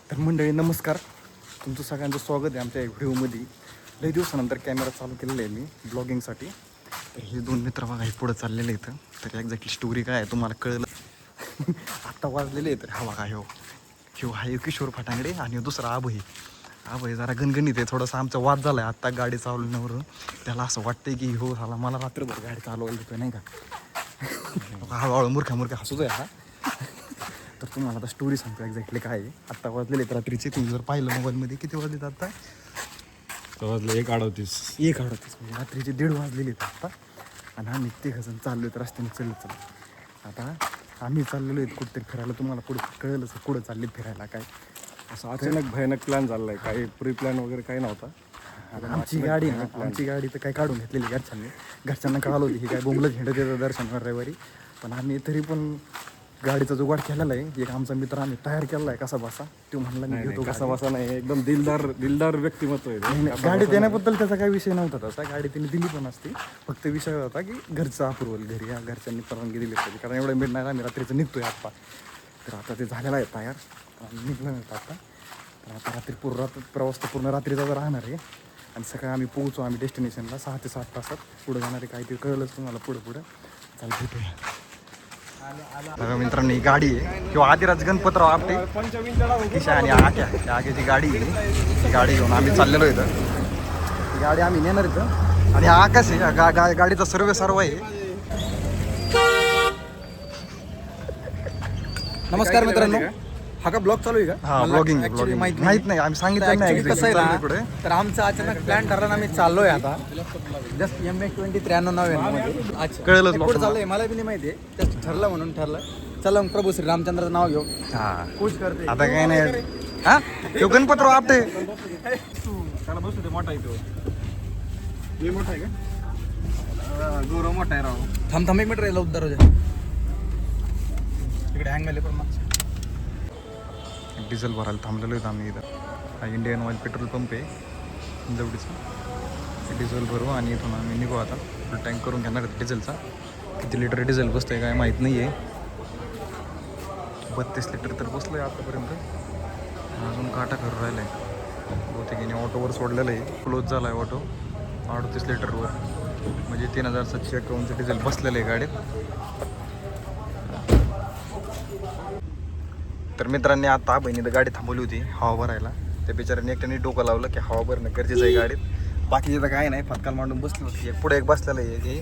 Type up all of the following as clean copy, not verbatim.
तर मंडळी नमस्कार, तुमचं सगळ्यांचं स्वागत आहे आमच्या व्हिडिओमध्ये. लई दिवसानंतर कॅमेरा चालू केलेला आहे मी ब्लॉगिंगसाठी. तर हे दोन मित्र बघा हे पुढं चाललेले इथं. तर एक्झॅक्टली स्टोरी काय आहे तुम्हाला कळलं. आत्ता वाजलेले आहे. तर हा बघा ह्यो आहे किशोर फटांगडे आणि दुसरा अभय. अभय जरा गणगणित आहे, थोडासा आमचा वाद झाला आहे आत्ता गाडी चालवण्यावरून. त्याला असं वाटतंय की हो झाला मला रात्रभर गाडी चालवायला देतोय नाही का. हळूहळू मूर्खा हसूच आहे हा. तर तुम्हाला आता स्टोरी सांगतो एक्झॅक्टली काय आहे. आत्ता वाजलेले आहेत रात्रीचे. तुम्ही जर पाहिलं मोबाईलमध्ये किती वाजलेत आत्ता? वाजले 1:38 म्हणजे रात्रीचे 1:30 वाजलेले आहेत आत्ता. आणि आम्ही तिघजण चाललो आहेत रस्त्याने चालत. आता आम्ही चाललेलो आहेत कुठेतरी फिरायला. तुम्हाला पुढे कळलंच कुठं चालले फिरायला काय. असं अचानक भयानक प्लॅन झाला आहे. काही प्री प्लॅन वगैरे काही नव्हता. आमची गाडी तर काय काढून घेतलेली घरच्यांना कळालं होती ही काय बोंबलत हिंडत येतं दर्शनवर रविवारी. पण आम्ही तरी पण गाडीचा जुगाड केलेला आहे. एक आमचा मित्र आम्ही तयार केलेला आहे कसा बसा. तो म्हणला मी घेतो. कसा बसा नाही, एकदम दिलदार व्यक्तिमत्व आहे. गाडी देण्याबद्दल त्याचा काही विषय नव्हता तसा. गाडी त्यांनी दिली पण असती. फक्त विषय होता की घरचा अप्रुव्हल घरी या घरच्यांनी परवानगी दिली पाहिजे. कारण एवढं मिड नाही आम्ही रात्रीचं निघतोय आत्ता. तर आता ते झालेलं आहे तयार. निघलं नाही आता. तर आता रात्री प्रवास तर पूर्ण रात्रीचा राहणार आहे. आणि सकाळी आम्ही पोहोचू आम्ही डेस्टिनेशनला 6 ते 7 तासात. पुढं जाणार आहे काय ते कळलंच तुम्हाला पुढं चाल भेटूया. बघा मित्रांनो ही गाडी आहे किंवा आदिराज गणपतराव आपटे किशा आणि आग्याची गाडी आहे. ती गाडी घेऊन आम्ही चाललेलो इथं. ही गाडी आम्ही नेणार इथं. आणि हा आकाश आहे गाडीचा सर्व आहे. नमस्कार मित्रांनो, हा का ब्लॉग चालू आहे का? हा ब्लॉगिंग माहित नाही. आम्ही सांगितलं नाही कसं आहे पुढे. तर आमचा अचानक प्लॅन ठरला. आम्ही चाललोय आता जस्ट MH20 9399 कळलं कुठं चाललंय मला बी नाही माहिती आहे. जस्ट ठरलं म्हणून ठरलं. चला मग प्रभू श्री रामचंद्राचं नाव घेऊ. खुश करते आता काय नाही. हा तो गणपतराव आपटे त्याला बसू दे. मोठा आहे तो. मोठा आहे का? गौरव मोठा आहे राव. थांब 1 मीटर राहिला दरवाजा तिकडे हँग झाले. पण डिझेल भरायला थांबलेलो आहेत आम्ही इथं. हा इंडियन ऑइल पेट्रोल पंप आहे जवळचा. डिझेल भरू आणि इथून आम्ही निघू आता. फुल टँक करून घेणार आहे डिझेलचा. किती लिटर डिझेल बसतं आहे काय माहीत नाही आहे. 32 लिटर तर बसलं आहे आतापर्यंत. अजून काटा करून राहिला आहे. बहुतेक ऑटोवर सोडलेलं आहे. क्लोज झाला आहे ऑटो 38 लिटरवर. म्हणजे 3751चं डिझेल बसलेलं आहे गाडीत. तर मित्रांनी आता बहिणीनं गाडी थांबवली होती हवा भरायला. त्या बिचाऱ्याने एकट्याने डोकं लावलं की हवा भरणं गरजेचं आहे गाडीत. बाकीचे तर काय नाही, फटकाल मांडून बसली होती. एक पुढे एक बसलेलं आहे.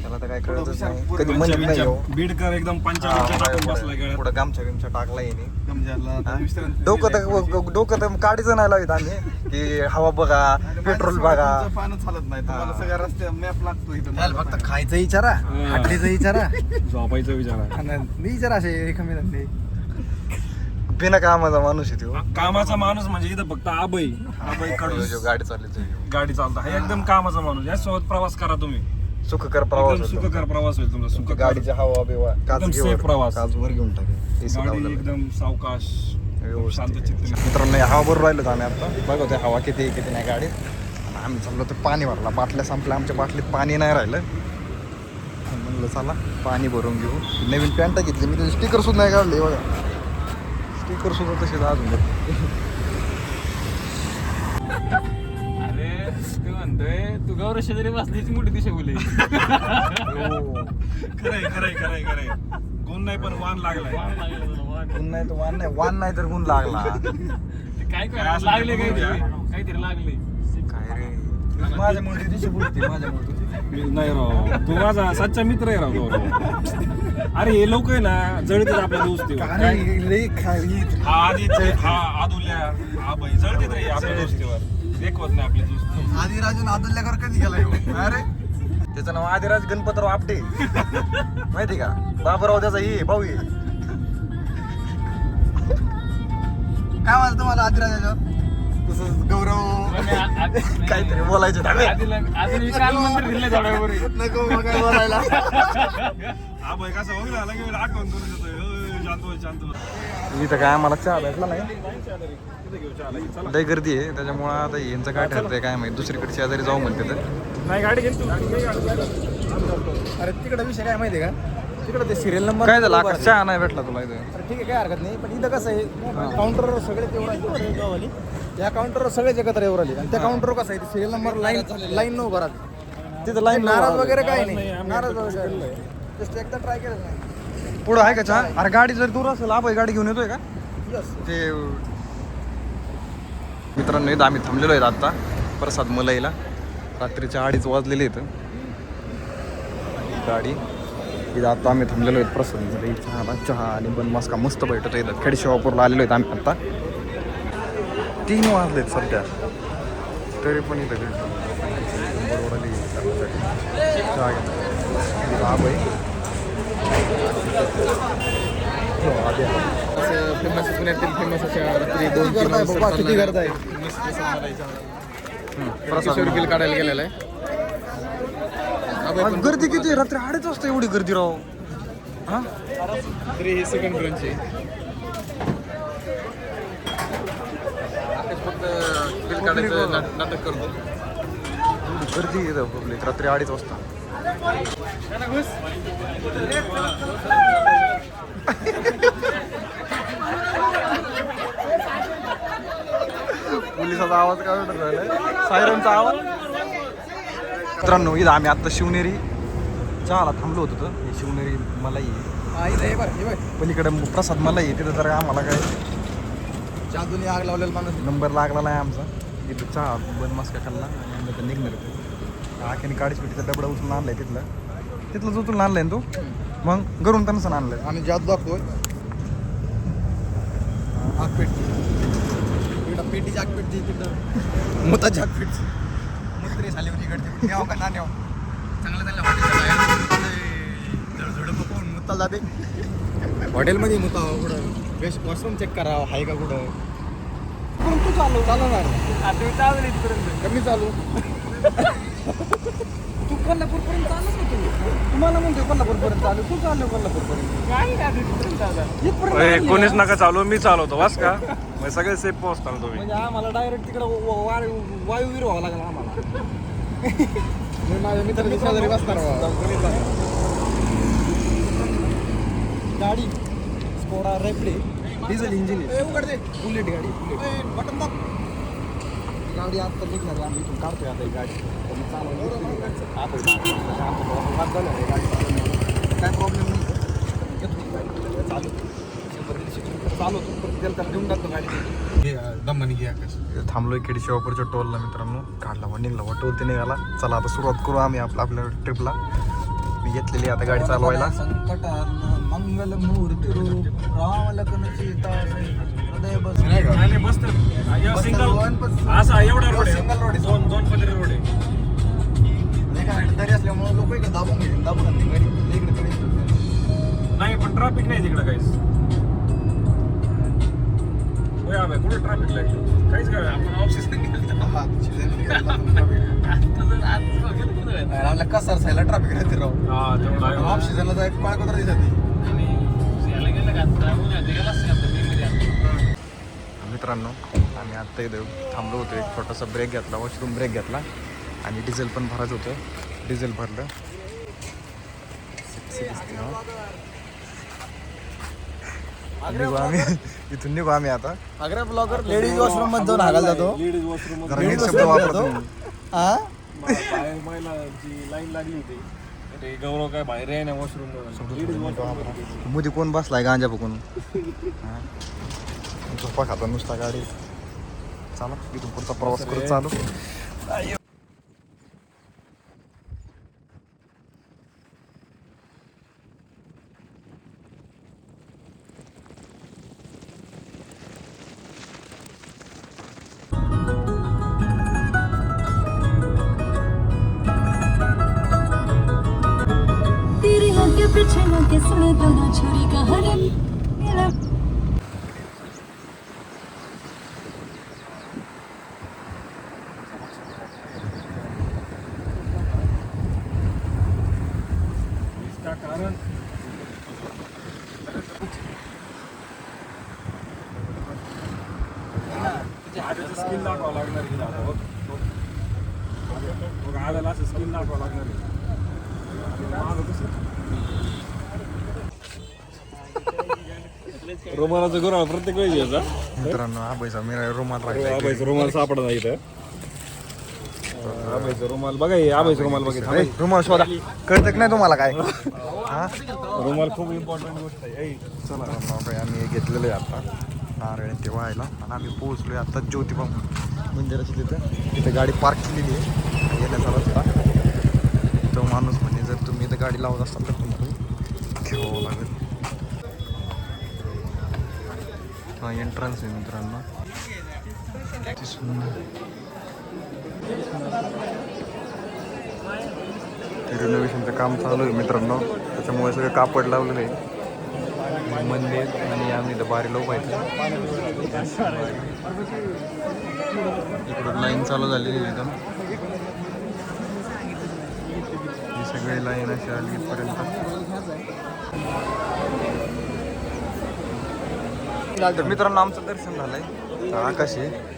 त्याला तर काय कळतच नाही. कधी म्हणत नाही हो. बीडकर एकदम पुढं गामच्या टाकला येणे. डोकं तर काढीचं नाही लावित आम्ही की हवा बघा पेट्रोल बघा. पानं चालत नाही. तुम्हाला सगळ्या रस्त्या मॅप लागतो इथं. फक्त खायचं विचारा, हाटलीचं विचारा, झोपायचं विचारा. मी विचारा असे कमी धंदे. बिना कामाचा माणूस आहे तो. कामाचा माणूस म्हणजे इथं फक्त आबई कडून गाडी चालली गाडी चालता. हा एकदम कामाचा माणूस. यासोबत प्रवास करा तुम्ही. सुखकर प्रवास. सुखकर प्रवास होईल तुमचा. सुखकर गाडीच्या हवा बिवा एकदम सेफ प्रवास. काचवर घेऊन टाकेल. गाडी एकदम सावकाश शांत चित्त. मित्रांनो हवा भरून राहिलो तर आम्ही आता बघतो हवा किती नाही गाडीत. आम्ही चाललो तर पाणी भरला. बाटल्या संपल्या आमच्या बाटलीत पाणी नाही राहिलं. म्हणलं चला पाणी भरून घेऊ. नवीन पॅन्ट घेतली मी. त्याची स्टिकर सुद्धा नाही काढली बघा. स्टिकर सुद्धा तसेच अजून. अरे तू म्हणतोय तू गौरव शेजारी बसण्याची मोठी दिशा बोले. खरंय गुण नाही पण वान लागलाय. गुण नाही तर वान नाही तर गुण लागला. काय लागले काहीतरी लागले. काय रे माझ्या मोठी दिशा बोलते. माझ्या मोठी नाही राव, तू माझा सच्चा मित्र आहे राव गौरव. अरे हे लोक आहे ना जळतात आपल्या दोस्तीवर. हा आदुल्या आबाई जळतात रे आपल्या दोस्तीवर. देखवत नाही आपली दोस्ती. आदिराजून आदुल्याकर कधी गेलाय? अरे त्याचं नाव आदिराज गणपतराव आपटे माहिती का? बाबूराव त्याचा ही भाऊ आहे. काय म्हणतो तुम्हाला आदिराजाचं? तसं गौरव काहीतरी बोलायचं नको काय बोलायला. आबाई कसं होईल लगेच आठवण करून देतोय. शांत इथं काय आम्हाला चहा भेटला नाही. लय गर्दी आहे त्याच्यामुळं आता यांचं काय ठरतंय काय माहिती. दुसरीकडे शेजारी जाऊ म्हणते तर नाही गाडी घेतो. अरे तिकडे विषय काय माहिती आहे का? तिकडे ते सिरियल नंबर काय झालं आकाश चहा नाही भेटला तुला इथे? ठीक आहे काय हरकत नाही पण इथं कसं आहे काउंटरवर सगळे तेवढं आहे गावाली या काउंटरवर सगळेच एकत्र येऊ राहिले आणि त्या काउंटरवर कसं आहे सिरियल नंबर लाईन न उभा राहते तिथं लाईन नाराज वगैरे काही नाही नाराज वगैरे जस्ट एकदा ट्राय केलं नाही पुढं आहे का चहा? अरे गाडी जर दूर असेल आपण गाडी घेऊन येतोय का यस ते मित्रांनो इथं आम्ही थांबलेलो आहेत आता प्रसाद मलईला रात्रीच्या 2:30 वाजलेले इथं गाडी इथं आता आम्ही थांबलेलो आहेत प्रसाद मलई चहा आणि बन मस्का मस्त भेटत इथं खेडशिवापूरला आलेलो आहेत आम्ही आता 3 वाजलेत सध्या तरी पण इथं चहा फेमस पुण्यातील फेमस अशा रात्री 2-3 किती गर्दी आहे प्रसाद बिल काढायला गेलेला आहे गर्दी किती रात्री 2:30 वाजता एवढी गर्दी राव हा तरी हे सेकंड ब्रंच आहे फक्त बिल काढायचं नाटक करतो गर्दी येतं पब्लिक रात्री 2:30 वाजता पोलिसाचा आवाज काय वाटत राहिलाय सायरनचा आवाज मित्रांनो इथं आम्ही आत्ता शिवनेरी चहाला थांबलो होतो तर हे शिवनेरी मलाई आहे पलीकडे प्रसाद मलाई आहे तिथं जर आम्हाला काय जादूने आग लावलेला माणूस नंबर लागला नाही आमचा तिथं चहा बन मस्का खाल्ला आणि आम्ही तर निघणार होतो आखीने काळीच पेटीचा डबडा उचलून आणलाय तिथलंच उचलून आणलाय ना तू मग घरून त्यांना आणलंय आम्ही जादू दाखवतोय आग पेटी पेटीची आग पेटची तिथं मुताची आग पेटची मुत्री झाली होती इकडची न्याव का ना न्याव चांगलं चांगलं झडझड बघून मुत्ता जाते हॉटेलमध्ये मुता कुठं बेस्ट वॉशरूम चेक करावं आहे का कुठं पण तू चालवणार कमी चालू तू कोल्हापूरपर्यंत चालू ना तुम्हाला म्हणतो कोल्हापूरपर्यंत चालू तू चाललो कोल्हापूरपर्यंत कोणीच नका चालू मी चालवतो वास का मग सगळे सेफ पोहोचताना तुम्ही म्हणजे आम्हाला डायरेक्ट तिकडं वायू विरवावं लागला आम्हाला मी माझ्या मित्राच्या शेजारी बसणार गाडी स्कोडा रेपडे डिझेल इंजिन बुलेट गाडी बटन दाब गाडी आत्ता निघणार आम्ही इथून काढतोय आता ही गाडी काय प्रॉब्लेम नाही चालू चालू घेऊन टाकतो गाडी दमानी घ्या कसं थांबलोय खेडशिवापूरच्या टोलला मित्रांनो काढला वा निघला वा टोल ते निघाला चला आता सुरुवात करू आम्ही आपल्या ट्रिपला मी घेतलेली आता गाडी चालवायला संकट मंगल मूर्ती रूप राम लखन सीता हृदय बस असा एवढा रोड सिंगल रोड आहे दोन पदरी रोड आहे तरी असल्यामुळे लोक इकडे दाबून आणते गाडी इकडे नाही पण ट्रॅफिक नाही तिकडे काहीच कुठे ट्रॅफिक लागलं काहीच काय आपण आपल्या कसार सायला ट्रॅफिक राहते राव ऑफ सीझनला जायचं पाळ कुठं दिसत मित्रांनो आम्ही आत्ता इथं थांबलो होतो एक छोटासा ब्रेक घेतला वॉशरूम ब्रेक घेतला आणि डिझेल पण भरायचं होतं डिझेल भरलं निघू आम्ही इथून निघू आम्ही आता आग्रा ब्लॉगर लेडीज वॉशरूम मध्ये जाऊन हागायला जातो लेडीज वॉशरूम जरा नीट शब्द वापरतो महिलाची लाईन लागली होती ते गौरव काय बाहेर आहे ना वॉशरूम मध्ये कोण बसलाय गांजा बघून झोपा खाता नुसता गाडी चालू इथून पुढचा प्रवास करत चालू पीछे लगे सुने तो ना छोरी का हरम मेरा इसका कारण स्किल दाखवावं लागणार की आधाला असं स्किल दाखवावं लागणार माझं कसं रुमालाचा गुराळ प्रत्येक वेळी यायचा मित्रांनो आबाईचा मी रुमाल राहिला आबाईचा रुमाल सापडत नाही इथं आबाईचा रुमाल बघा हे आबाईचा रुमाल बघा रुमाल शोधा कळतं की नाही तुम्हाला काय हा रुमाल खूप इम्पॉर्टंट गोष्ट आहे चला बाबा आम्ही घेतलेलं आहे आता नारळ ते व्हायला आणि आम्ही पोहोचलोय आता ज्योतिबा मंदिराच्या तिथे गाडी पार्क केलेली आहे येण्याचा रस्ता तो माणूस म्हणजे जर तुम्ही इथं गाडी लावत असाल तर तुम्हाला ठेवावं लागेल हा एंट्रन्स आहे मित्रांनो किती सुंदर रिनोव्हेशनचं काम चालू आहे मित्रांनो त्याच्यामुळे सगळं कापड लावलेलं आहे मंदिर आणि आम्ही इथं बारीला उभायचं इकडं लाईन चालू झालेली आहे एकदम ही सगळी लाईन अशी आली इथपर्यंत तर मित्रांनो आमचं दर्शन झालंय आकाश आहे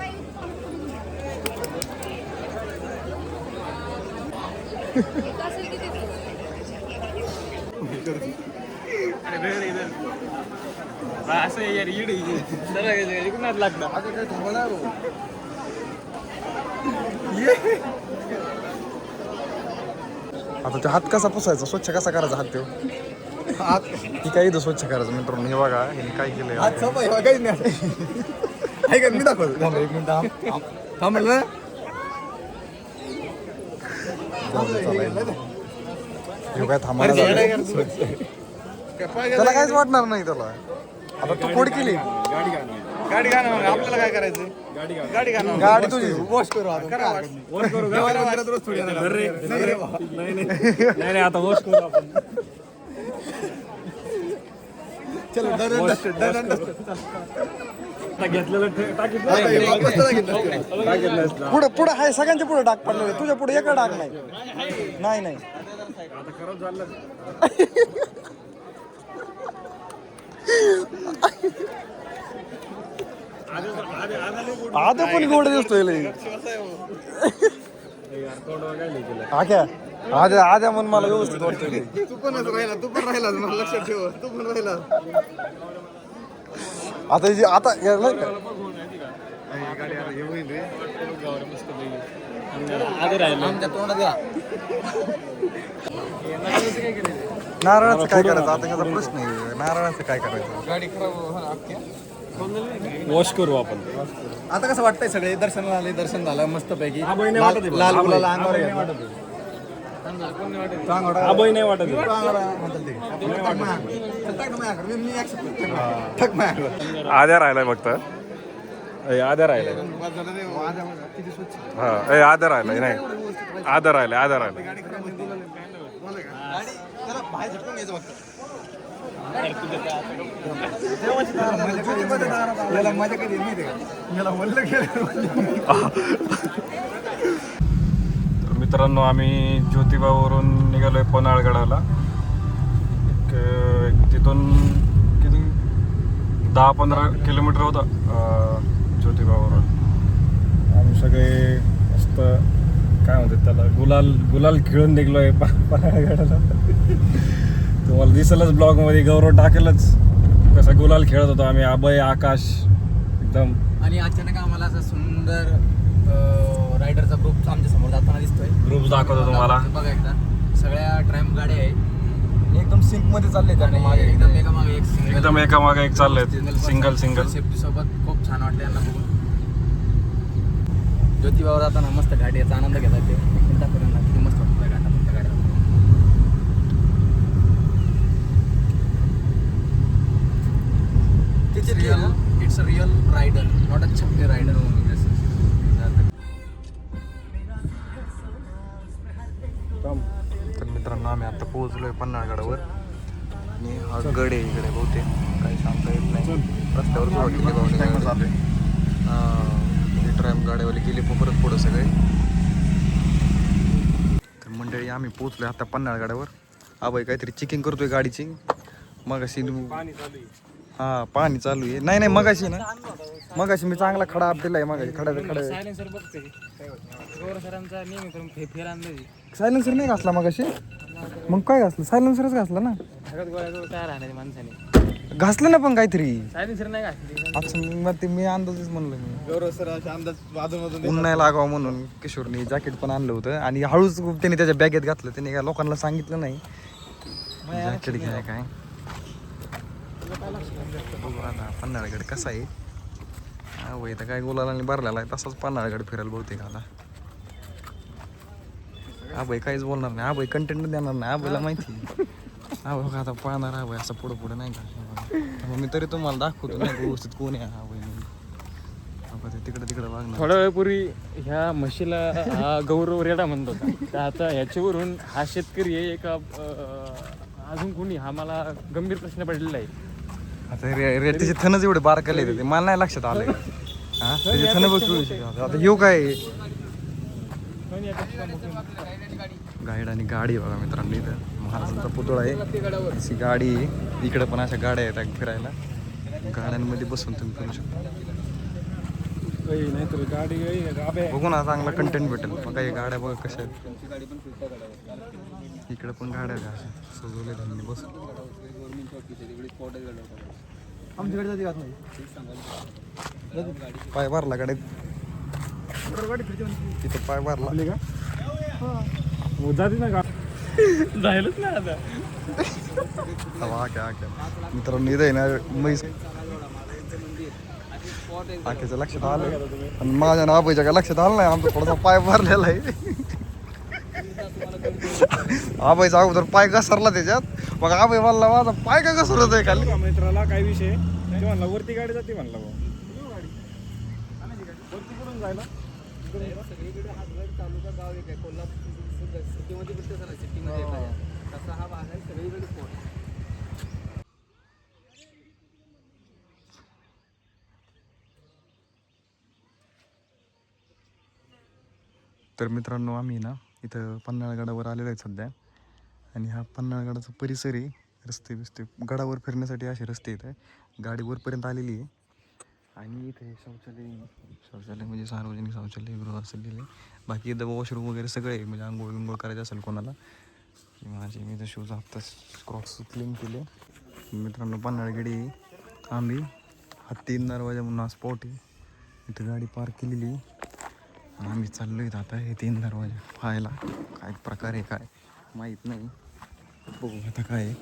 असं यार इड कुणाच लागतं आता तो हात कसा पुसायचा स्वच्छ कसा करायचा हात तो हात ही काही इथं स्वच्छ करायचं मित्रांनो हे बघा हे काय केलंय काहीच नाही ऐका मी दाखवतो एक मिनिट थांबलं काय थांबायला त्याला काहीच वाटणार नाही त्याला आता तू फोड केली गाडी घालणार आपल्याला काय करायचं गाडी घालणार गाडी तुझी वॉश करू आता वॉश करू रोज थोडी नाही आता वॉश करू आपण चलो पुढे पुढे आहे सगळ्यांच्या पुढे डाग पडलेले तुझ्या पुढे एका डाग नाही नाही नाही आता पण गोड दिसतोय आख्या आद्या आद्या म्हणून मला व्यवस्थित वाटतोय तू पण राहिला मला लक्षात ठेव तू पण राहिला आता जे आता नाही का गाडी आता हे होईल रे आमच्या तोंडात नारळाचं काय करायचं आता ह्याचा प्रश्न आहे नारळाचं काय करायचं गाडी खराब वॉश करू आपण आता कसं वाटतंय सगळे दर्शनाला आले दर्शन झालं मस्त पैकी आबाई नाही वाटत आहे. लाल गुलाला अंगावर आबाई घेतला. नाही टांगोडा. आबाई नाही वाटत टांगोडा म्हणतात ते. टाक माझ्याकडे. चल, टाक ना माझ्याकडे. मी accept करतो. टाक माझ्याकडे. आद्या राहिलाय फक्त आद्या राहिलाय बस झालं रे, वाजा बघा, किती स्वच्छ. हा आद्या राहिलाय नाही आद्या राहिलाय आद्या राहिलाय गाडी खराब होती. मला का? गाडी त्याला बाहेर झटकून घ्यायचं फक्त. याला मजा कधी येत माहिती का याला म्हणलं गेलं तर मित्रांनो आम्ही ज्योतिबावरून निघालोय पन्हाळगडाला तिथून किती 10-15 किलोमीटर होता ज्योतिबावरून आम्ही सगळे मस्त काय म्हणतात त्याला गुलाल खेळून निघलोय पन्हाळगडाला तुम्हाला दिसेलच ब्लॉगमध्ये गौरव टाकेलच कसा गुलाल खेळत होतो आम्ही अभय आकाश एकदम आणि अचानक आम्हाला असं सुंदर रायडरचा ग्रुप आमच्या समोर जाताना दिसतोय ग्रुप दाखवतो तुम्हाला बघा एकदा सगळ्या ट्रॅम्प गाड्या आहे एकदम सिंक मध्ये चालले आणि एकदम एकामागे एक सिंगल एकदम एकामागे एक चाललंय सिंगल सेफ्टी सोबत खूप छान वाटलं यांना बघून ज्योतिबावर जाताना मस्त गाडीचा आनंद घेतात ते दाखवताना किती मस्त वाटतं गाड्या फक्त गाड्या it's a real rider not a छपरी रायडर तर मित्रांनो आम्ही आता पोहोचलोय पन्हाळगडावर आणि हा गड आहे इकडे बहुतेक काही सांगता येत नाही रस्त्यावर ट्रॅम गाड्यावाले गेले परत पुढं सगळे तर मंडळी आम्ही पोहोचलोय आता पन्हाळगडावर आबाई काहीतरी चेकिंग करतोय गाडीची मगाशी हा पाणी चालू आहे नाही मगाशी ना मगाशी मी चांगला खडा आप दिलाय मगाशी खडा सायलेन्सर बघते गौरव सरांचा नेहमी करून फेर आणलं सायलेन्सर नाही घासला मगाशी मग काय घासलं सायलेन्सरच घासला ना सगळ्यात गोळ्याजवळ काय राहणार माणसाने घासलं ना पण काहीतरी. सायलेन्सर नाही घातली. अच्छा मग ते मी अंदाजच म्हणलं मी. गौरव सर असे अंदाज वाजून ऊन नाही लागावं म्हणून किशोरनी जॅकेट पण आणलं होतं आणि हळूच त्याने त्याच्या बॅगेत घातलं. त्याने काय लोकांना सांगितलं नाही जॅकेट घ्याय काय. बघू आता पन्हाळगड कसा आहे. हा वय तर काय गोलाला भरलेला आहे तसाच पन्हाळगड फिरायला बहुतेक आता. हा भाई काहीच बोलणार नाही. हा भाई कंटेंट देणार नाही. हा भाईला माहिती. हा बघा आता पाहणार हा भाई असं पुढं पुढं नाही का. मी तरी तुम्हाला दाखवतो नाही व्यवस्थित कोण आहे हा भाई. तिकडे वागणार. थोड्या वेळापूर्वी ह्या म्हशीला हा गौरव रेडा म्हणत होता. तर आता ह्याच्यावरून हा शेतकरी आहे एका अजून कोणी हा मला गंभीर प्रश्न पडलेला आहे. आता त्याचे थनच एवढे बारकाले ते मला नाही लक्षात आलं. हा त्याचे थन बघ आता येऊ काय गाईड आणि गाडी बघा मित्रांनो. इथं महाराजांचा पुतळा आहे. अशी गाडी आहे. इकडे पण अशा गाड्या आहेत फिरायला. गाड्यांमध्ये बसून तुम्ही फिरू शकता. नाहीतर गाडी बघू ना चांगला कंटेंट भेटेल. मग काही गाड्या बघा कशा आहेत. इकडे पण गाड्या आहेत अशा सजवले त्यांनी बसून. आमच्याकडे जाते नाही पाय भरला गाड्यात. तिथं पाय भरला जाते ना गा जायलाच नाही आता. मित्रांनो इथं आहे ना म्हैस आखेचं लक्षात आलं आणि माझ्या नाबाईच्या काय लक्षात आलं नाही. आमचा थोडासा पाय भरलेला आहे. आबाईचा अगोदर पाय घसरला त्याच्यात. मग आबाई म्हणला माझा पाय का घसरत आहे खाली. मित्राला काय विषय ते म्हणला वरती गाडी जाते म्हणला तर मित्रांनो आम्ही ना इथं पन्हाळगडावर आलेलो आहे सध्या. आणि हा पन्हाळगडाचा परिसर आहे. रस्ते बिस्ते गडावर फिरण्यासाठी असे रस्ते येत आहे. गाडी वरपर्यंत आलेली आहे. आणि इथे शौचालय म्हणजे सार्वजनिक शौचालयगृह असं लिहिले. बाकी इथं वॉशरूम वगैरे सगळे आहे. म्हणजे आंघोळ विंघोळ करायचं असेल कोणाला. माझे मी तर शूज आत्ता क्रॉक्स क्लीन केले. मित्रांनो पन्हाळगडी आम्ही हा 3 दरवाजा म्हणून हा स्पॉट आहे. इथं गाडी पार्क केलेली आहे. आम्ही चाललो आहेत आता हे 3 दरवाजा पाहायला. काय प्रकार आहे काय माहीत नाही. बघू आता काय आहे.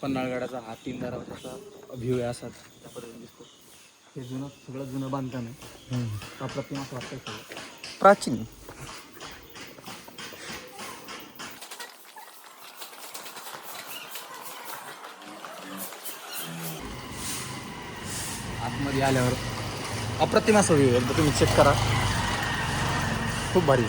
पन्हाळगडाचा हा 3 दरवाजाचा व्ह्यू आहे असाच त्यापर्यंत दिसतो. हे सगळं जुनं बांधकाम आहे. अप्रतिम असं वाटतंय सगळं प्राचीन. आतमध्ये आल्यावर अप्रतिम असं व्ह्यू एकदा तुम्ही चेक करा. खूप भारी.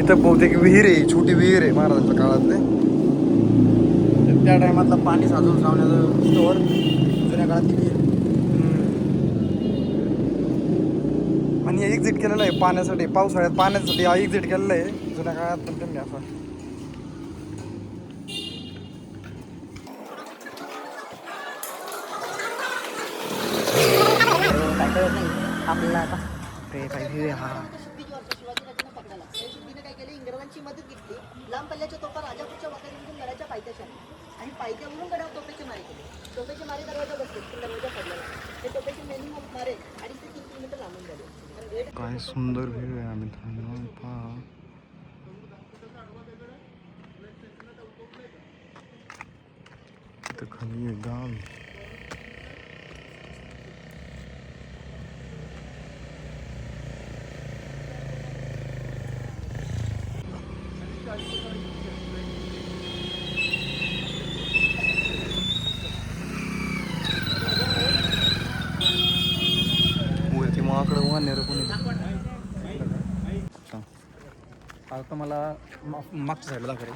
इथं बहुतेक विहीर आहे. छोटी विहीर आहे महाराजांच्या काळातले. त्या टायमातलं पाणी साचून सावण्याचं स्टोअर जुन्या काळात केली. आणि एक्झिट केलेलं आहे पाण्यासाठी. पावसाळ्यात पाण्यासाठी हा एक्झिट केलेलं आहे. जुन्या काळात पण त्यांनी असं आपल्याला आता ते पाहिजे हा शिवाजीराजांना काय केलं इंग्रजांची मदत घेतली. लांब पल्ल्याच्या तोफा राजापूरच्या वाकड्यामधून गडाच्या पायथ्याशी आल्या आणि पायथ्यावरून गडावर तोफेचे मारे केले. तोफेचे मारे दरवाजा बसले पण दरवाजा पडलेला. हे तोफेचे मेनी मारे 2.5 ते 3 किलोमीटर लांबून झाले. काय सुंदर व्ह्यू आहे मित्रांनो. पहा इथं खाली गाव. वरती माकडं वाहणार कोणी. आता मला मागच्या साईडला दाखव.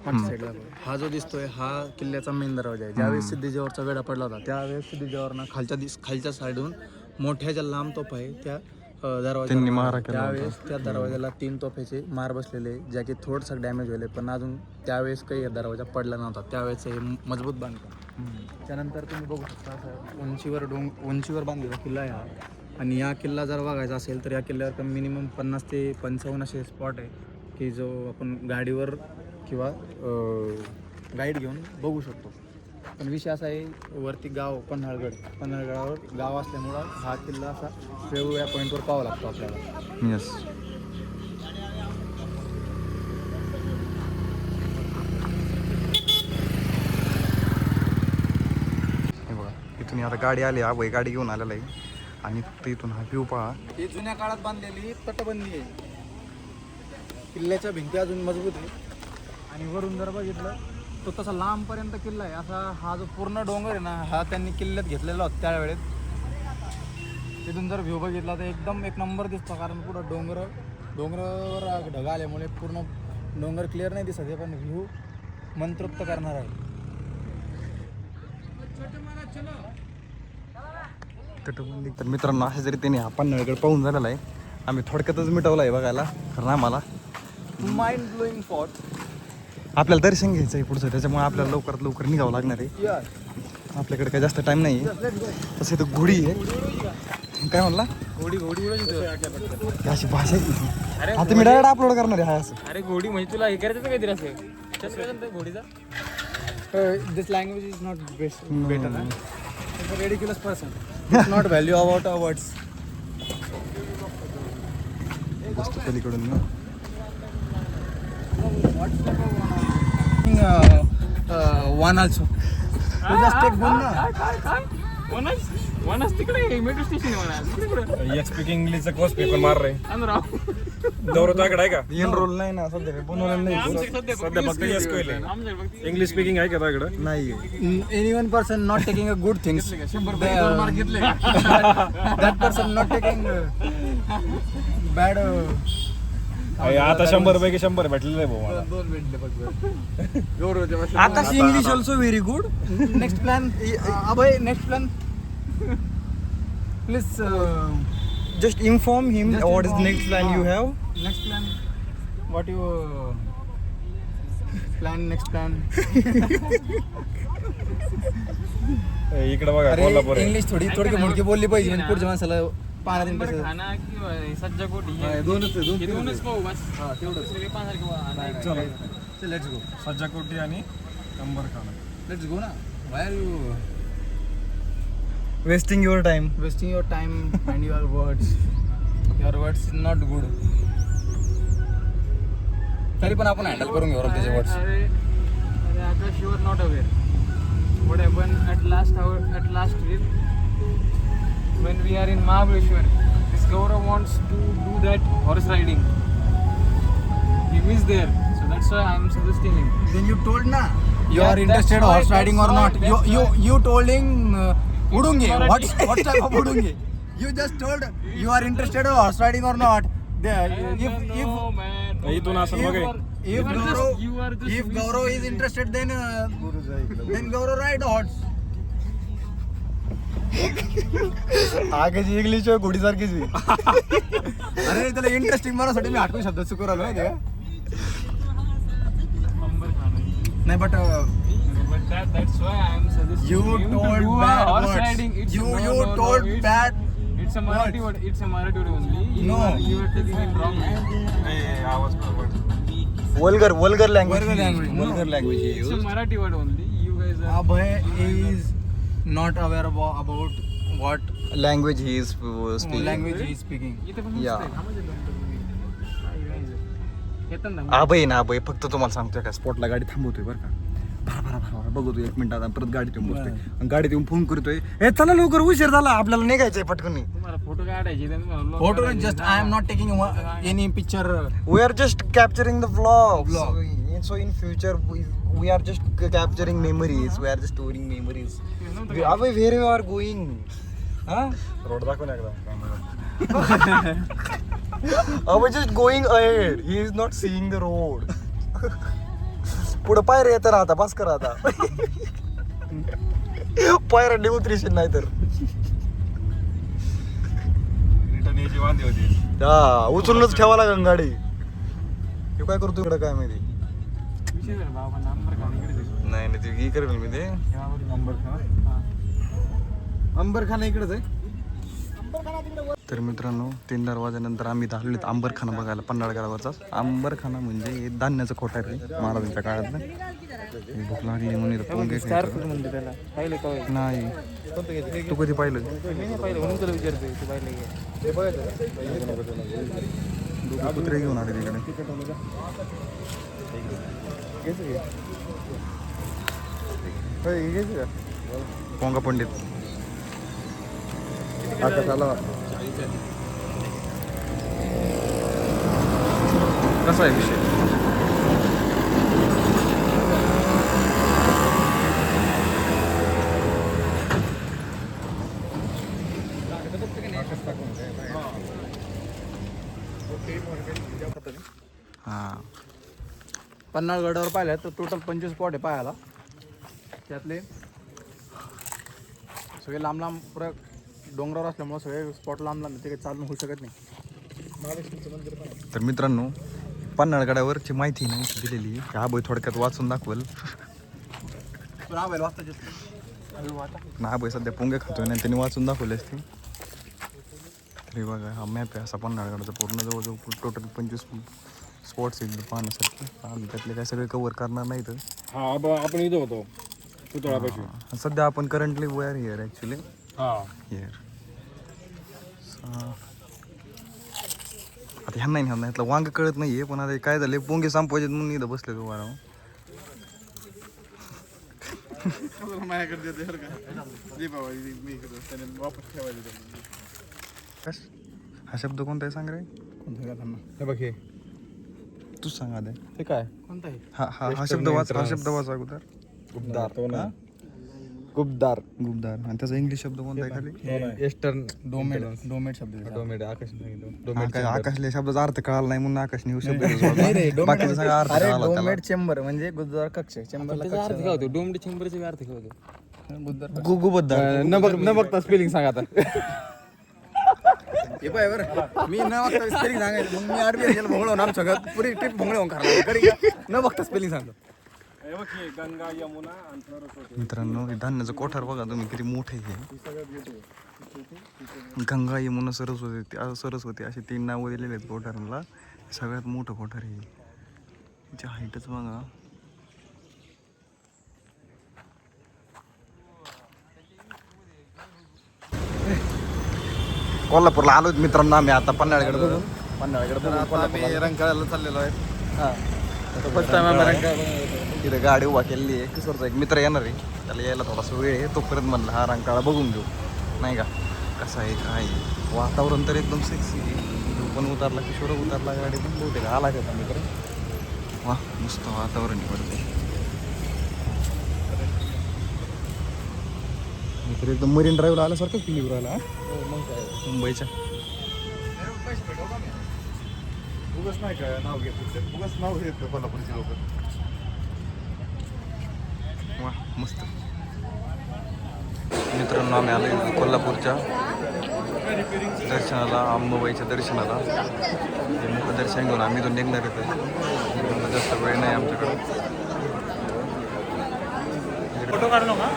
मागच्या साईडला दाखव. हा जो दिसतोय हा किल्ल्याचा मेन दरवाजा आहे. ज्यावेळेस सिद्धेश्वरचा वेढा पडला होता त्यावेळेस सिद्धेश्वरनं खालच्या साईडून मोठ्या ज्या लांब तोफा आहे त्या त्यांनी मारा दरवाजा केला त्यावेळेस त्या दरवाजाला 3 तोफेचे मार बसलेले ज्या की थोडंसं डॅमेज व्हायले पण अजून त्यावेळेस काही दरवाजा पडला नव्हता. त्यावेळेस हे मजबूत बांधकाम. त्यानंतर तुम्ही बघू शकता असं उंचीवर बांधलेला किल्ला आहे हा. आणि या किल्ला जर बघायचा असेल तर या किल्ल्यावर मिनिमम 50 ते 55 असे स्पॉट आहे की जो आपण गाडीवर किंवा गाईड घेऊन बघू शकतो. पण विषय असा आहे वरती गाव पन्हाळगडावर गाव असल्यामुळं हा किल्ला असा वेगवेगळ्या पॉईंटवर पाहावा लागतो आपल्याला. येस. हे बघा इथून आता गाडी आली हा गाडी घेऊन आलेला आहे आणि फक्त इथून हा व्ह्यू पहा. ही जुन्या काळात बांधलेली तटबंदी आहे. किल्ल्याच्या भिंती अजून मजबूत आहे आणि वरून जर बघितलं तो तसा लांबपर्यंत किल्ला आहे. असा हा जो पूर्ण डोंगर आहे ना हा त्यांनी किल्ल्यात घेतलेला होता त्यावेळेस. तिथून जर व्ह्यू बघितला तर एकदम एक नंबर दिसतो, कारण पुढं डोंगरावर ढगा आल्यामुळे पूर्ण डोंगर क्लिअर नाही दिसत आहे, पण व्ह्यू मंत्रमुग्ध करणार आहे. तटबंदी. तर मित्रांनो अशा जरी त्यांनी हा पन्हाळगड पाहून झालेला आहे, आम्ही थोडक्यातच मिटवला आहे बघायला. कारण आम्हाला माइंड ब्लोईंग स्पॉट. आपल्याला दर्शन घ्यायचं आहे पुढचं, त्याच्यामुळे आपल्याला लवकरात लवकर निघावं लागणार आहे. आपल्याकडे काही जास्त टाईम नाही आहे. तसं इथं घोडी आहे. काय म्हणला? घोडी अशी भाषा आहे. आता मी डायरेक्ट अपलोड करणार आहे हा असं. अरे घोडी म्हणजे तुला हे करायचं काहीतरी असेल घोडीचा. This language is not better. It's a ridiculous person. It's not value about our words. मस्त पलीकडून ना. One also. You just take one na. काय वनस तिकडे मेट्रो स्टेशन आहे एक स्पीकिंग इंग्लिशचा कोर्स पेपर मार रे राव. दौरा तुझ्याकडे आहे का? एनरोल नाही ना सध्या, मी बनवलेलं नाही. सध्या फक्त येस कोईल इंग्लिश स्पीकिंग आहे का तुझ्याकडे? नाही. Any one person not taking a good things. 100 mark घेतले. That person not taking bad. आता 100 पैकी 100 भेटलेलं आहे भाऊ मला. 2 भेटले. आता English also very good. Next plan Abhay. Next plan please Just inform him Just what is inform. next plan you have. next plan. What you plan? Next plan. इकडे बघा अरे कोल्हापूर आहे. इंग्लिश थोडी मुलगी बोलली पाहिजे म्हणजे पुढच्या माणसाला पाहण्यात इंटरेस्ट. खाना किंवा सज्जा कोटी दोनच पाहू बस. दुसरे काही पाहणार किंवा लेट्स गो. सज्जाकोटी आणि अंबरखाना. लेट्स गो ना. Why are you Wasting your time. wasting your time and your words? Your words is not good. तरी पण आपण हँडल करून घेऊ त्याचे वर्ड्स. अरे Akash, you are not aware what happened at last trip when we are in Mahabaleshwar. This Gaurav wants to do that horse riding. He missed there, so that's why I am suggesting him. Then you told na you Yeah, are interested that's why- horse riding or that's not. why- You told him udunge. Marathi. What type of udunge? You just told you are interested in horse riding or not. No, man. इथून असं बघ हे. If you are just Gaurav is interested, then Gaurav ride horse. आगाची English घोडी सारखीच. अरे त्याला interesting Marathi मी आठवण शब्द चुकून आलो माहिती का? नाही but But that's why I am suggesting You him to told do a bad horse words. riding. It's You no, told it's, bad. It's a Marathi word. It's a Marathi word only. No. You are taking it wrong. आवाज vulgar language. Vulgar language. Vulgar language. It's a Marathi word only. You guys are. Abhay is not aware about what language he is speaking. language he is speaking. इथे पण Yeah. मस्त आहे. थांबा जरा दोन मिनिटं. येतं ना. आबई ना आबई, फक्त तुम्हाला सांगतोय का स्पॉटला गाडी थांबवतोय बरं का. भरा बघतोय 1 मिनिटात आणि परत गाडीत येऊन बसतोय आणि गाडीत येऊन फोन करतोय, ए चला लवकर उशीर झाला आपल्याला निघायचंय पटकन. तुम्हाला फोटो काढायचे त्यांनी म्हणलं, Photo काढायचे. just I am not taking any picture. We are just capturing the vlogs. Vlog. So in future we are just capturing memories. We are just storing memories. Abhi where you are going? Huh? Road दाखव ना एकदा. Abhi just going ahead. He is not seeing the road. पुढं पायऱ्या येतं राहता, बस करा आता. पायऱ्यांनी उतरीशील नाही तर. रिटर्न यायची वांदी होती. हा उचलूनच ठेवा लागेल गाडी. हे काय करतो इकडं काय माहिती. विषय झाला बाबा, नंबर काढ इकडे. नाही ते ही करेल मी ते. अंबरखाना इकडेच आहे. तर मित्रांनो 3 दरवाजानंतर आम्ही आलेलो आंबरखाना बघायला पन्हाळगडावरचा. आंबरखाना म्हणजे हे धान्याचं कोठार आहे महाराजांच्या काळात. भूक लागली म्हणून इथं पोंगे स्टार खायचो. फूड म्हणते त्याला. पाहिलं का होय? नाही तू कधी पाहिलं? मी नाही पाहिलं म्हणून तुला विचारतोय तू पाहिलं की दोघं कुत्रे घेऊन आले तिकडे. पोंगा पंडित आता झाला. कसा आहे विषय? हां पन्हाळगडावर पाहिलं तर टोटल 25 स्पॉट आहे पाहायला. त्यातले सगळे लांब लांब पुऱ्या डोंगरावर असल्यामुळे सगळे स्पॉट लांब लांब ते काही चालून होऊ शकत नाही. तर मित्रांनो पन्हाळगडावरची माहिती नाही दिलेली आहे. हा बोय थोडक्यात वाचून दाखवल. ना बोय सध्या पोंगे खातोय नाही त्यांनी वाचून दाखवले असते. तरी बघा हा मॅप आहे असा पन्हाळगडाचा पूर्ण जवळजवळ टोटल 25 स्पॉट्स आहेत पाहण्यासारखे. आम्ही त्यातले काय सगळे कव्हर करणार नाही तर. हा आपण इथं होतो पुतळापाशी. सध्या आपण currently we're here actually here. आता ह्यांना नाही ह्यातलं वांग कळत नाही आहे पण आता काय झालं पोंगे संपवायचे म्हणून इथं बसले तो बारा. हा शब्द कोणता आहे सांग रे? हे बघ हे तूच सांग आधी. हे काय कोणता आहे? हा शब्द वाच. हा शब्द वाच अगोदर. गुब्दार. गुब्दार गुप्तदार. आणि त्याचा इंग्लिश शब्द कोणता आहे खाली? ईस्टर्न डोमेट शब्द. आकाशले शब्दाचा अर्थ कळाला नाही म्हणून आकाशने येऊ शब्द बाकीचा सगळा अर्थ अरे कळाला त्याला. डोमेट चेंबर म्हणजे गुरुद्वार कक्ष. चेंबरला त्याचा अर्थ काय होतो? डोमडी चेंबरचे अर्थ काय होतो? गुबद्दार. न बघता स्पेलिंग सांग आता. हे पाय बरं मी न बघता स्पेलिंग सांगायचं मग मी आरबीआय गेलो भोंगळ होणार सगळं पुरी ट्रिप भोंगळ होऊन करणार न बघता स्पेलिंग सांगतो. गंगा यमुना आणि सरस्वती. मित्रांनो हे धान्याचं कोठार बघा तुम्ही किती मोठे आहे. गंगा यमुना सरस्वती अशी 3 नावं दिलेली आहेत कोठारांना. सगळ्यात मोठं कोठार आहे. त्याची हाईटच बघा. कोल्हापूरला आलो मित्रांनो आम्ही आता पन्हाळगड बघून. आम्ही रंकाळ्याला चाललेलो आहे. फर्स्ट टाइम आम्ही तिथे गाडी उभा केलेली आहे. किशोरचा एक मित्र येणार आहे त्याला यायला थोडासा वेळ आहे तोपर्यंत म्हणलं हा रंकाळा बघून घेऊ नाही का कसं आहे काय आहे. वातावरण तर एकदम सेक्सी आहे. तो पण उतरला किशोर उतरला गाडी पण बहुतेक आला का मित्र. वा मस्त वातावरण आहे. मित्र एकदम मरीन ड्राईव्हला आल्यासारखं फील राहिला मुंबईच्या. उगाच नाही का नाव घेत उगाच नाव घेत कोल्हापूरची लोक. वा मस्त. मित्रांनो आम्ही आलो कोल्हापूरच्या दर्शनाला अंबाबाईच्या दर्शनाला. हे मोठं दर्शन घेऊन आम्ही तो निघणार येतो. जास्त वेळ नाही आमच्याकडे. फोटो काढलो का?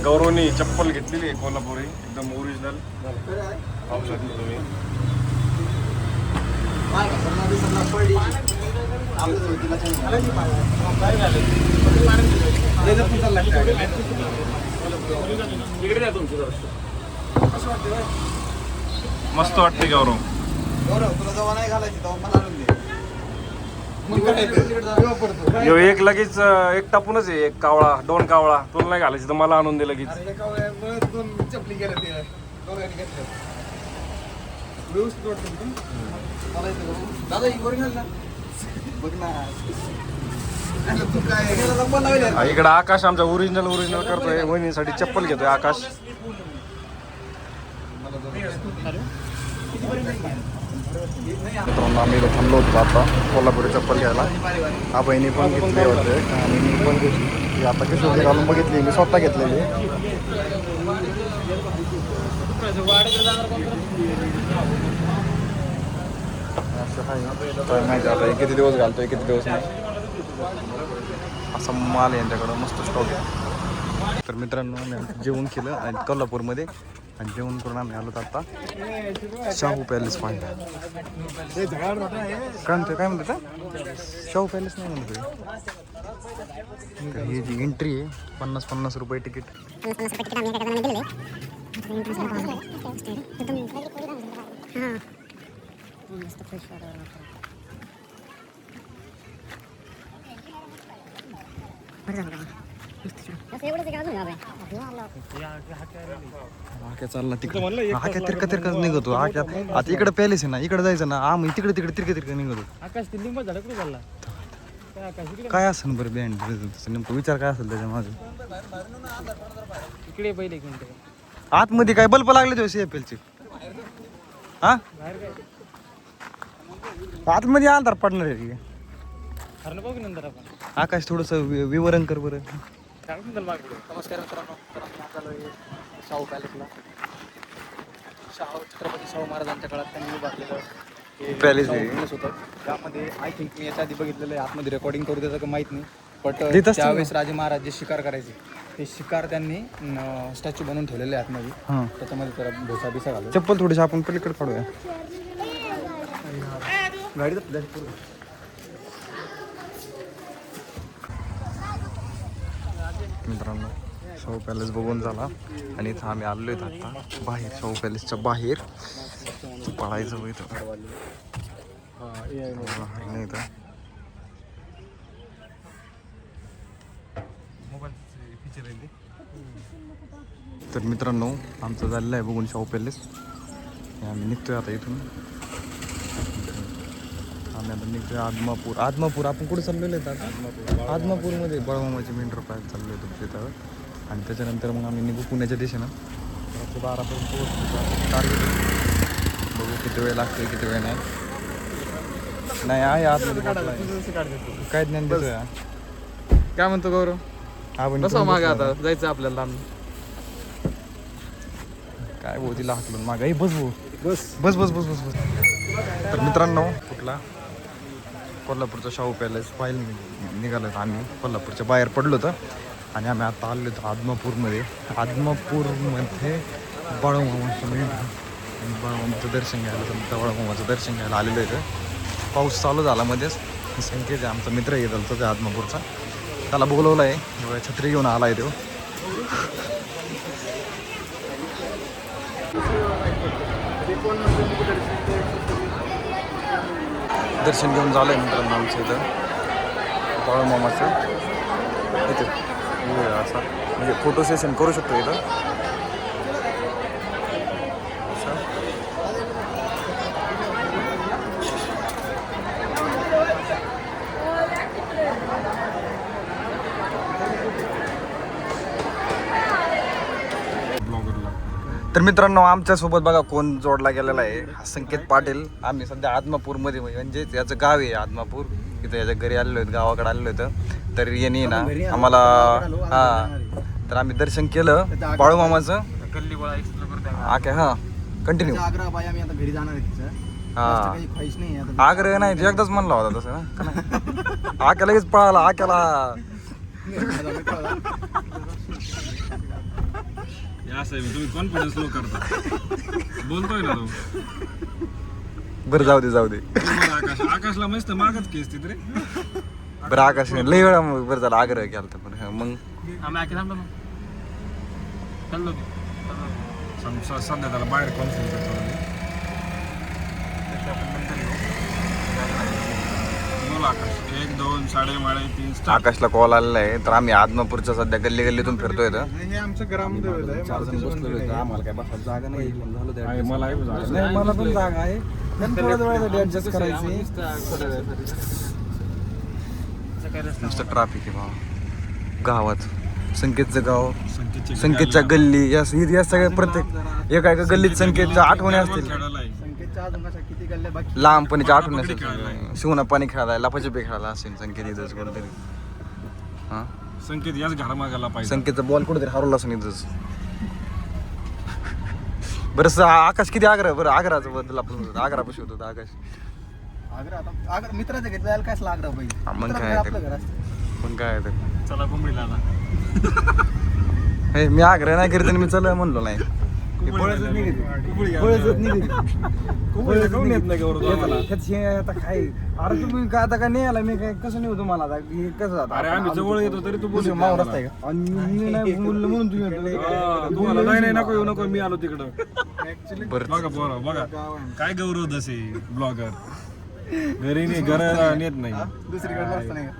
गौरवनी चप्पल घेतलेली आहे कोल्हापुरी एकदम ओरिजिनल. पाहू शकता तुम्ही. मस्त वाटते गौरव. तुला जवळ नाही घालायची तेव्हा मला आणून दे. यो एक लगेच एक टापूनच आहे. एक कावळा 2 कावळा तुला नाही घालायची तर मला आणून दे लगेच. दोन चपली गेल्या ते दोघांनी घेतल्या. व्यवस्थित वाटतं मला इथं दादा ही ओरिजिनल ना बघ ना. तू काय इकडं आकाश आमचा ओरिजिनल करतोय. वहिनीसाठी चप्पल घेतोय आकाश. मित्रांनो आम्ही इथं थांबलो होतो आता कोल्हापुरी चप्पल घ्यायला. हा बहिणी पण घेतले होते आणि मी पण घेतली. आता किशोर घालून बघितली मी स्वतः घेतलेली. असं आहे काय माहिती आता किती दिवस घालतोय किती दिवस नाही. असा माल आहे यांच्याकडं, मस्त स्टॉक आहे. तर मित्रांनो आम्ही आमचं जेवण केलं आणि कोल्हापूरमध्ये, आणि जेवण करून आम्ही आलो आता शाहू पॅलेस पाहिजे. काय म्हणतात शाहू पॅलेस नाही म्हणतो. तर ही जी एंट्री आहे 50 रुपये तिकीट. हाक्या चालला तिकडे, हाक्या तिरका निघतो. हाक्या आता इकडे पॅलेस आहे ना, इकडे जायचं ना, आम्ही तिकडे तिरका निघतो. आकाश ते लिंबा झाड कुठे चालला काय असेल बरं बँड नेमकं, विचार काय असेल त्याच्या माझं. इकडे पहिले एक मिनिट आतमध्ये काय बल्ब लागले तेव्हा CFL चे, हा आतमध्ये अंधार पडणार आहे. हरणं बघू नंतर आपण. आकाश थोडस विवरण कर बरं. नमस्कार मित्रांनो, तर आम्ही आज आलो आहे शाहू पॅलेसला. छत्रपती शाहू महाराजांच्या काळात त्यांनी उभारलेलं पॅलेस पॅलेस होतं. त्यामध्ये आय थिंक मी याच्या आधी बघितलेलं आहे, आतमध्ये रेकॉर्डिंग करू देतं का माहीत नाही, बट देत असतील त्यावेळेस राजे महाराज जे शिकार करायचे ते शिकार त्यांनी स्टॅच्यू बनवून ठेवलेले आहे आतमध्ये. हां, त्याच्यामध्ये त्याला भोसा बिसा घालून चप्पल थोडीशी आपण पलीकडे काढूया. मित्रांनो शाहू पॅलेस बघून झाला आणि इथं आम्ही आलो आहेत आता बाहेर, शाहू पॅलेसच्या बाहेर. पळायचं इथं नाही इथं. तर मित्रांनो आमचं झालेलं आहे बघून शाहू पॅलेस. आम्ही निघतोय आता इथून. आम्ही आता निघतोय आदमापूर. आपण कुठे चाललेलो आहेत आता? आदमापूरमध्ये बळमामाची मेंढर पाहायला चाललो आहे तुमच्या इथं. आणि त्याच्यानंतर मग आम्ही निघू पुण्याच्या दिशेनं. रात्री 12पर्यंत पोहोचतो टार्गेट. बघू किती वेळ लागतोय किती वेळ नाही आहे आतमध्ये. काय ज्ञान देतोय हा? काय म्हणतो गौरव? आपण कसं मागे आता जायचं आपल्याला आम्ही. काय भाऊ तिला हाकलून मागे बस भाऊ बस बस बस बस बस. तर मित्रांनो कुठला कोल्हापूरचा शाहू पॅलेस पाहायला निघालो होतो आम्ही. कोल्हापूरच्या बाहेर पडलो होतं आणि आम्ही आता आलो होतो आदमापूरमध्ये. आदमापूरमध्ये बाळूमामाचं मेंढर, बाळूमामाचं दर्शन घ्यायला, समजा बाळूमामाचं दर्शन घ्यायला आलेलं होतं. पाऊस चालू झाला मध्येच. संकेत आहे आमचा मित्र येत त्या आदमापूरचा, त्याला बोलवलं आहे. छत्री घेऊन आला आहे तो. दर्शन घेऊन झालं आहे मित्रांनो आमचं इथं बाळूमामाचं. इथे असा म्हणजे फोटो सेशन करू शकतो इथं असं. तर मित्रांनो आमच्यासोबत बघा कोण जोडला गेलेला आहे, हा संकेत पाटील. आम्ही सध्या आदमापूरमध्ये म्हणजे याचं गाव आहे आदमापूर. इथं याच्या घरी आलेलो आहेत, गावाकडे आलेलो होतं. तर यांनी ना आम्हाला तर आम्ही दर्शन केलं बाळूमामाचं. आके हां कंटिन्यू. आग्रह आम्ही आता घरी जाणार आहे तिचं. हां काही ख्वाहिश नाही आता. आग्रह नाही तू एकदाच म्हणला होता तसं ना. आक्या लगेच पळाला. आक्याला तुम्ही कॉन्फिडन्स लो करता. बोलतोय ना तो. बरं जाऊ दे आकाशला मस्त मागच केस तिथे. बरं आकाश लई वेळा बरं झालं आग्रह केला तर पण मग सध्या त्याला बाहेर कॉन्फिडन्स आकाश 1 2 3.5 4 आकाशला कॉल आलेला आहे. तर आम्ही आदमापूरच्या सध्या गल्ली गल्लीतून फिरतोय. हे आमचं ग्रामदैवत आहे. 4 जण बसलेलो. आम्हाला काय बसायला जागा नाही. झालं मला नाही, मला पण जागा आहे. ऍडजस्ट करायची. नुसतं ट्रॅफिक आहे भावा गावात. संकेतचं गाव, संकेतच्या गल्ली, या सगळ्या प्रत्येक एका गल्लीत संकेतच्या आठवणी असतील. संकेतच्या अजून कशा किती गल्ल्या बाकी. लहानपणीच्या आठवणी असतील. शिवना पाणी खेळायला, लपाछपी खेळायला असेल संकेत इथंच कुठेतरी. हां संकेत याच घरामागाला पाहिजे. संकेतचा बॉल कुठेतरी हरवला असेल इथंच. बरं आकाश किती आग्रह. बरं आग्रहाचं बद्दल आपण आग्रह पशी होतो आकाश. आग्रह आता मित्राच्या घरी जायला काय आग्रह पाहिजे. मग मित्राचं काय घर आपलं घर असतं. पण काय आहे ते. चला कुंबडीला आता. हे मी आग्रह नाही करीत आणि मी चल म्हणलो नाही. काऊन येत नाही गौरव तुम्हाला? आता काय अरे तुम्ही काय आता काय नाही आला मी काय कसं नेऊ तुम्हाला आता हे कसं आता अरे आम्ही जवळ येतो तरी तू बोलू मावर रस्ता आहे का आणि मी नाही बोललो म्हणून तुम्ही तुम्हाला नाही नाही नको येऊ नको मी आलो तिकडं. बरं बघा पोरं बघा काय गौरव दसे ब्लॉगर घरी नाही घराला नेत नाही. दुसरीकडे रस्ता नाही का?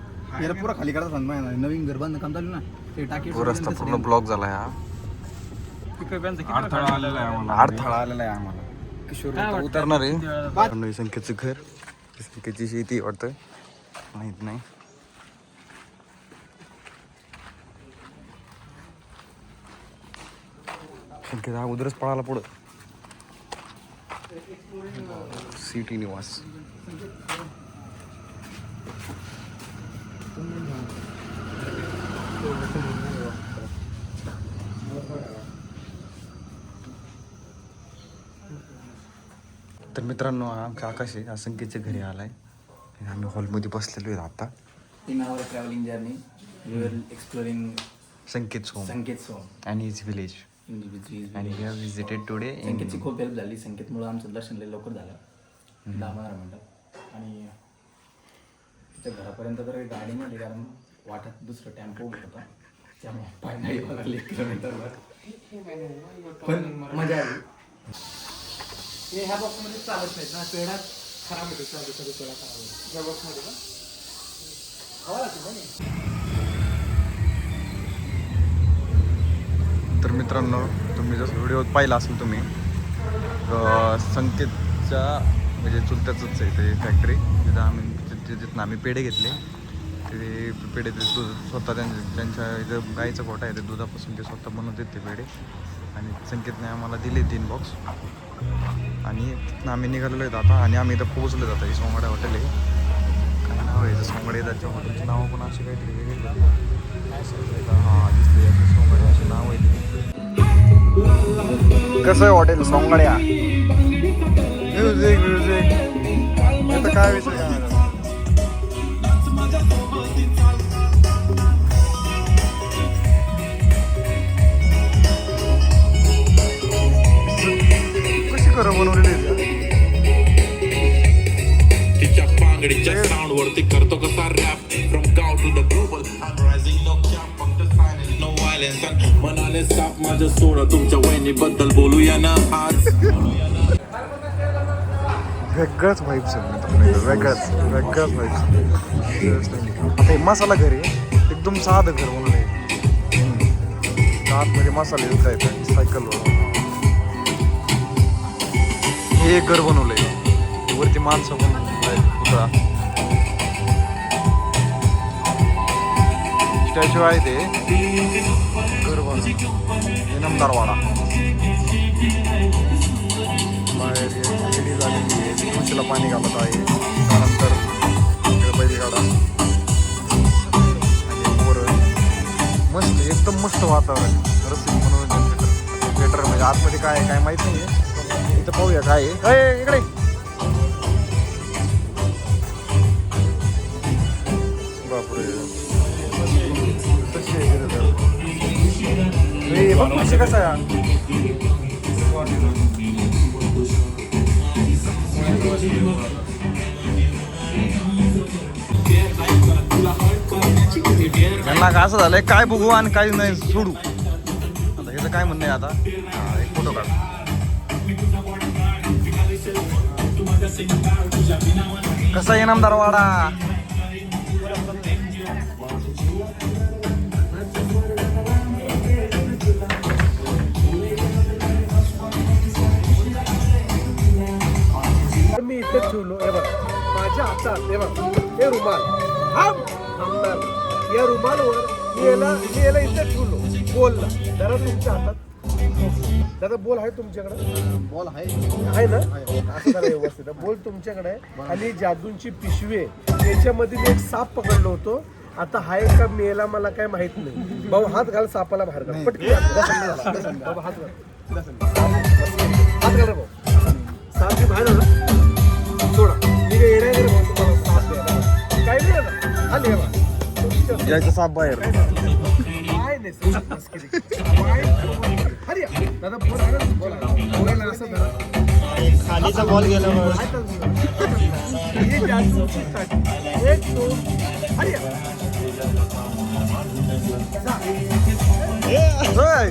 याला पुरा खाली करायचं सांग माझ्या नवीन घर बांधणं काम चालू ना ते टाकी तो रस्ता पूर्ण ब्लॉक झाला हा. अडथळा आलेला आहे आम्हाला. अडथळा आलेला आहे आम्हाला. किशोर उतरणार आहे संख्येचं घर संख्येची शेती वाटतं माहित नाही. संख्येत हा उदरच पळाला पुढं. सिटी निवास तर मित्रांनो आमच्या आकाश आहे संख्येच्या घरी आलाय. आम्ही हॉलमध्ये बसलेलो आहे आता. In our traveling journey, we were exploring Sanket home Sanket Som आणि हिज विलेज आणि we have visited today in संकेतची खूप हेल्प झाली. संकेतमुळे आमचं दर्शन लय लवकर झालं 10-15 मिनटात. आणि तिच्या घरापर्यंत तर गाडीमध्ये कारण वाटत दुसरं टेम्पो होता त्यामुळे पाय नाही यावं लागले 1 किलोमीटरवर. पण मजा आली. ह्या बॉक्समध्ये चालत नाहीत ना पेढा खराब होतो. कधी पेढा खराब होतो ह्या बॉक्समध्ये का हवा लागते. तर मित्रांनो तुम्ही जसं व्हिडिओ पाहिला असेल तुम्ही संकेतच्या म्हणजे चुलत्याचंच आहे ते फॅक्टरी तिथं आम्ही पेढे घेतले. ते पेढे ते स्वतः त्यांच्या इथं गाईचा गोठा आहे ते दुधापासून ते स्वतः बनवतात ते पेढे. आणि संकेतने आम्हाला दिले 3 बॉक्स आणि आम्ही निघालेलो आहेत आता. आणि आम्ही इथं पोहोचलो जातो. ही सोंगाड्या हॉटेल आहे. काय नाव आहे सोंगाडे त्याच्या हॉटेलचं नाव पण असे काहीतरी वेगळे हां दिसते सोंगाडे असे नाव आहे. कसं आहे हॉटेल सोंगाड्या? म्युझिक म्युझिक आता काय विषय काय कशी करा बनवलेली तिच्या पांगडीच्या साऊंड वरती करतो कसा रॅप फ्रॉम गाव to the global I rising no cap फक्त सायलेंस नो व्हायलेन्स मनाले साप माझं सोडा तुमच्या वहिनीबद्दल बोलूया ना आज. वेगळंच व्हाईब्स आहे वेगळंच व्हाईब्स. आता हे मसाला घर आहे एकदम साधं घर म्हणून आतमध्ये मसाले विकता येतात सायकलवर. हे एक घर बनवलंय वरती माणसं पण आहेत पुतळा स्टॅच्यू आहे ते घर बनवलं इनामदारवाडा. बाहेर लेडी झालेली आहे तुळशीला पाणी घालत आहे. त्यानंतर बैलगाडा आणि पोरं मस्त एकदम मस्त वातावरण. रसिक मनोरंजन थिएटर म्हणजे आतमध्ये काय आहे काय माहीत नाही आहे. इथं पाहूया काय आहे इकडे. बापरे बघ कसं आहे. त्यांना का असं झालंय काय बघू आणि काही नाही सोडू. आता ह्याचं काय म्हणणं आहे आता एक फोटो काढ. कसा इनामदार वाडा मी इथे ठेवलो हे बघ माझ्या हातात हे बघ हे रुमाल आमदार या रुमालवर मी याला इथे ठेवलो बोलला जरा तुमच्या हातात दादा बोल आहे तुमच्याकडे बॉल आहे आहे ना असं जरा व्यवस्थित बोल तुमच्याकडे आहे. आणि जादूंची पिशवी आहे त्याच्यामध्ये मी एक साप पकडलो होतो. आता हा एक का मेला मला काय माहित नाही. भाऊ हात घाल सापाला बाहेर काढ पटकन बाबा हात घाल हात घाल रे भाऊ. साप बाहेर सोडा मी काय येणार रे भाऊ तुम्हाला साप द्यायला काही नाही ना हा लिहा तुमच्या घ्यायचं साप बाहेर. काय नाही सर, बस केली. अरे दादा बोल आहे ना, बोलायला असं धरा. खालीचा बॉल गेला हे जादूची काठी. 1 2 अरे होय.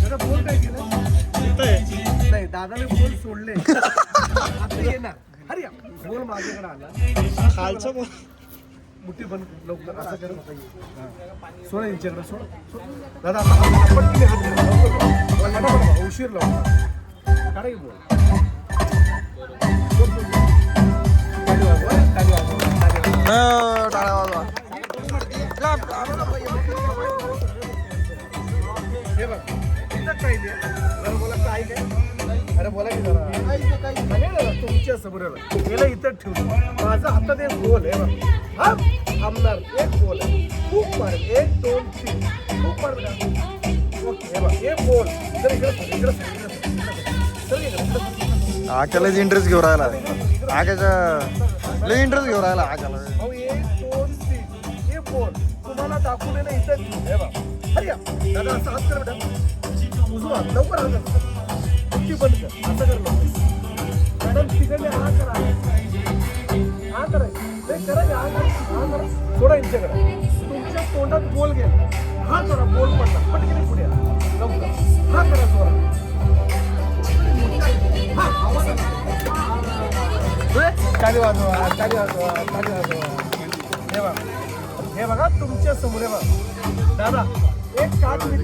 दादा बोल काय केलं नाही, दादाने बोल सोडले. आता येणार. अरे बोल माझ्याकडे आला. खालचा बॉल मुठी बंद लवकर असं कर. सोड यांच्याकडे सोड. दादा आपण तुम्ही हात धरा. लवकर. उशीर लवकर काढा की बोल. सोड, सोड. ताली वाजवा, ताली वाजवा, ताली वाजवा. टाळ्या वाजवा. हे बघ इथं काही नाही. जरा बोला काय काय. अरे बोला की जरा तुमच्या समोर याला इथं ठेवू. माझा हातात एक गोल आहे बघ. हा थांबणार एक गोल आहे. खूप मार 1 2 3 खूप मार. ओके हे बघ हे गोल. तर इकडे इकडे चल इकडे. आकाला इंटरेस्ट घेऊन राहिला. आकाच्या लय इंटरेस्ट घेऊन राहिला आकाला. 1 2 3 हे गोल तुम्हाला दाखवू दे ना इथं ठेवू. हे बघ अरे दादा असं हात कर बेटा. उजवा लवकर हात कर. ती बंद कर. असं कर लवकर. मॅडम तिकडे हा करा. हा करायचं नाही करा. हा करा. थोडा यांच्याकडे तुमच्या तोंडात बोल गेला. हा करा बोल पडला. पटकन पुढे या. लवकर हा करा जोरात. हा आवाज आला. ताली वाजवा, ताली वाजवा, ताली वाजवा. हे बघा तुमच्या समोर. हे बघा दादा एक काच मी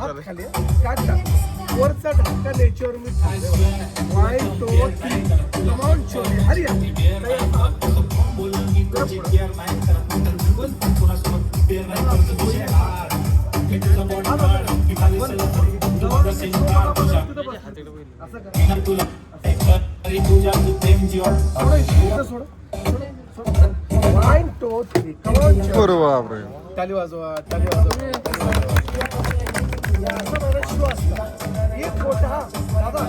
हात खाली काच टाक. वरचा ढक्का न्यायच्यावर मी 1 2 3 कमावून छोटे हरिया. बरोबर बापरे. ताली वाजवा, ताली वाजवा. शो असला एक मोठा दादा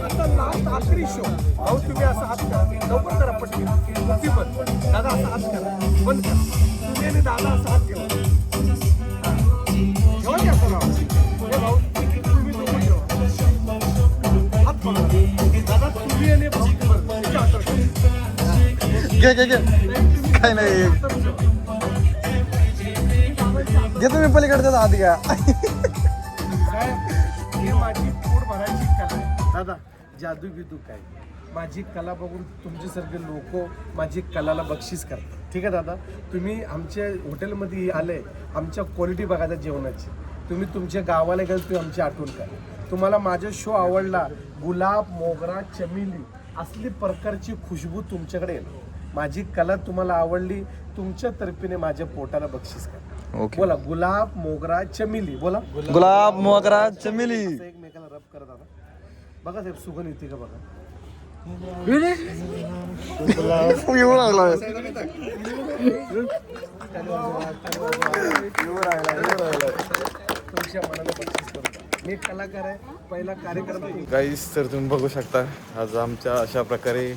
आता लास्ट आखरी शो. अहो तुम्ही असं हात करा लवकर करा पटकन. मुठी बंद. दादा असं हात करा बंद करा. तुम्ही आणि दादा असं हात ठेवा. ठेवा की असं नाव. हे भाऊ तुम्ही दोघं ठेवा. हात पकडा. दादा तुम्ही आणि भाऊ तुमच्या हातावर ठेवा. घे घे घे. काय नाही घे तुम्ही पलीकडच्या आधी घ्या. काय ही माझी पोट भरायची कला आहे दादा. जादू बिदू काय माझी कला बघून तुमच्यासारखे लोक माझी कलाला बक्षीस करतात. ठीक आहे दादा. तुम्ही आमच्या हॉटेलमध्ये आले. आमच्या क्वालिटी बघायचा जेवणाची. तुम्ही तुमच्या गावाला गेल तुम्ही आमची आठवण करा. तुम्हाला माझा शो आवडला. गुलाब मोगरा चमेली असली प्रकारची खुशबू तुमच्याकडे येईल. माझी कला तुम्हाला आवडली. तुमच्या तर्फेने माझ्या पोटाला बक्षीस करा. ओके. बोला गुलाब मोगरा चमेली. बोला गुलाब मोगरा चमेली. असं एकमेकाला रब करा दादा. बघा साहेब सुगंध येते का बघा. येऊ लागला. तुमच्या मनाला बक्षीस करू. मी एक कलाकार आहे. पहिला कार्यक्रम गाईस तर तुम्ही बघू शकता आज आमच्या अशा प्रकारे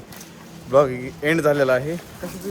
ब्लॉग एंड झालेला आहे.